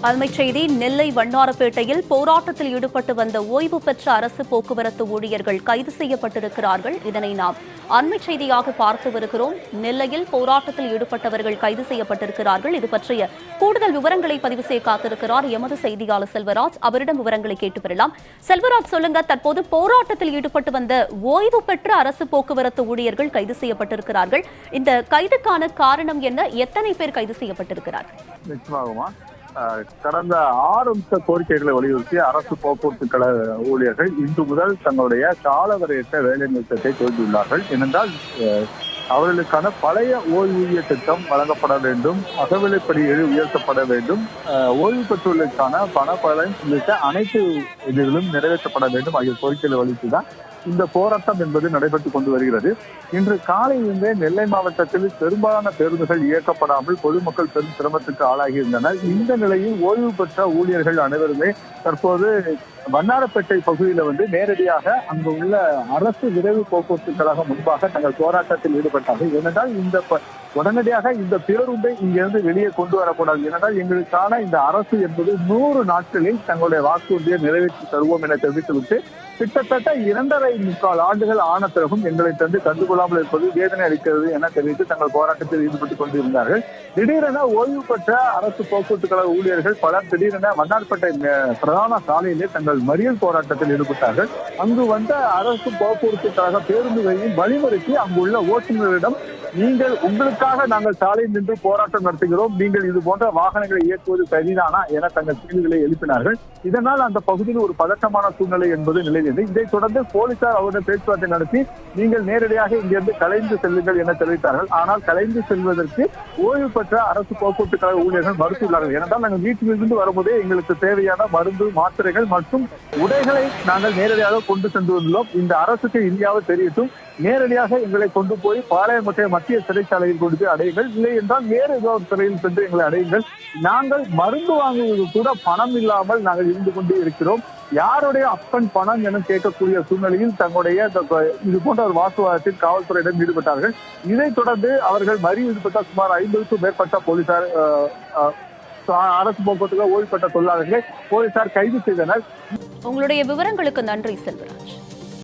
அண்மைச் செய்தி நெல்லை வண்ணாரப்பேட்டையில் போராட்டத்தில் ஈடுபட்டு வந்த ஓய்வு பெற்ற அரசு போக்குவரத்து ஊழியர்கள் கைது செய்யப்பட்டிருக்கிறார்கள். இதனை நாம் அண்மைச் செய்தியாக பார்த்து வருகிறோம். நெல்லையில் போராட்டத்தில் ஈடுபட்டவர்கள் கைது செய்யப்பட்டிருக்கிறார்கள். இது பற்றிய கூடுதல் விவரங்களை பதிவு செய்ய காத்திருக்கிறார் எமது செய்தியாளர் செல்வராஜ். அவரிடம் விவரங்களை கேட்டு பெறலாம். செல்வராஜ், சொல்லுங்க, தற்போது போராட்டத்தில் ஈடுபட்டு வந்த ஓய்வு பெற்ற அரசு போக்குவரத்து ஊழியர்கள் கைது செய்யப்பட்டிருக்கிறார்கள். இந்த கைதுக்கான காரணம் என்ன? எத்தனை பேர் கைது செய்யப்பட்டிருக்கிறார்கள்? நிச்சயமாகுமா, கடந்த 6 அம்ச கோரிக்கைகளை வலியுறுத்தி அரசு போக்குவரத்து கழக ஊழியர்கள் இன்று முதல் தங்களுடைய காலவரையற்ற வேலை நிறுத்தத்தை துவங்கியுள்ளார்கள். ஏனென்றால் அவர்களுக்கான பழைய ஓய்வூதிய திட்டம் வழங்கப்பட வேண்டும், அகவிலைப்படி உயர்த்தப்பட வேண்டும், ஓய்வு பெற்றோர்களுக்கான பண பலன் உள்ளிட்ட அனைத்து இதுகளும் நிறைவேற்றப்பட வேண்டும் ஆகிய கோரிக்கைகளை வலியுறுத்திதான் இந்த போராட்டம் என்பது நடைபெற்றுக் கொண்டு வருகிறது. இன்று காலையிலிருந்தே நெல்லை மாவட்டத்தில் பெரும்பாலான பேருந்துகள் இயக்கப்படாமல் பொதுமக்கள் பெரும் சிரமத்துக்கு ஆளாகியிருந்தனர். இந்த நிலையில் ஓய்வு பெற்ற ஊழியர்கள் அனைவருமே தற்போது வண்ணாரப்பேட்டை பகுதியில நேரடியாக அங்கு உள்ள அரசு விரைவு போக்குவரத்து கழகம் முன்பாக தங்கள் போராட்டத்தில் ஈடுபட்டார்கள். ஏனென்றால் உடனடியாக இந்த பேருந்தை இங்கிருந்து வெளியே கொண்டு வரக்கூடாது. ஏனென்றால் எங்களுக்கான இந்த அரசு என்பது 100 நாட்களில் தங்களுடைய வாக்குறுதியை நிறைவேற்றி தருவோம் என தெரிவித்துவிட்டு கிட்டத்தட்ட 2.25 ஆண்டுகள் ஆன பிறகும் எங்களை கண்டுகொள்ளாமல் இருப்பது வேதனை அளிக்கிறது என தெரிவித்து தங்கள் போராட்டத்தில் ஈடுபட்டுக் கொண்டிருந்தார்கள். திடீரென ஓய்வு பெற்ற அரசு போக்குவரத்து கழக ஊழியர்கள் பலர் திடீரென வண்ணாரப்பேட்டை பிரதான சாலையிலே தங்கள் மறியல் போராட்டத்தில் ஈடுபட்டார்கள். அங்கு வந்த அரசு போக்குவரத்து கழக பேருந்துகளையும் வழிமறித்து அங்குள்ள ஓட்டுநரிடம் உங்களுக்காக நாங்கள் சாலையில் நின்று போராட்டம் நடத்துகிறோம், நீங்கள் இது போன்ற வாகனங்களை இயக்குவது சரிதானா என தங்கள் கேள்விகளை எழுப்பினார்கள். இதனால் அந்த பகுதியில் ஒரு பதட்டமான சூழ்நிலை என்பது நிலவியது. இதைத் தொடர்ந்து போலீசார் அவருடன் பேச்சுவார்த்தை நடத்தி நீங்கள் நேரடியாக இங்கிருந்து கலைந்து செல்லுங்கள் என தெரிவித்தார்கள். ஆனால் கலைந்து செல்வதற்கு ஓய்வு பெற்ற அரசு போக்குவரத்து கழக ஊழியர்கள் மறுத்துள்ளார்கள். ஏனென்றால் நாங்கள் வீட்டிலிருந்து வரும்போதே எங்களுக்கு தேவையான மருந்து, மாத்திரைகள் மற்றும் உடைகளை நாங்கள் நேரடியாக கொண்டு சென்று வந்துள்ளோம். இந்த அரசுக்கு இந்தியாவில் தெரியட்டும், நேரடியாக எங்களை கொண்டு போய் பாளையங்கோட்டை மத்திய சிறைச்சாலையில் கொண்டு போய் அடையுங்கள், இல்லை என்றால் வேறு ஏதோ ஒரு துறையில் சென்று எங்களை அடையுங்கள். நாங்கள் மருந்து வாங்குவது கூட பணம் இல்லாமல் நாங்கள் இருந்து கொண்டே இருக்கிறோம். யாருடைய அப்பன் பணம் என கேட்கக்கூடிய சூழ்நிலையில் தங்களுடைய இது போன்ற ஒரு வாக்குவாதத்தில் காவல்துறையிடம் ஈடுபட்டார்கள். இதைத் தொடர்ந்து அவர்கள் மறியல் ஈடுபட்ட சுமார் 50க்கும் மேற்பட்ட போலீசார் அரசு போக்குவரத்து ஓய்வு பெற்ற தொழிலாளர்களை போலீசார் கைது செய்தனர். உங்களுடைய விவரங்களுக்கு நன்றி செல்வராஜ்.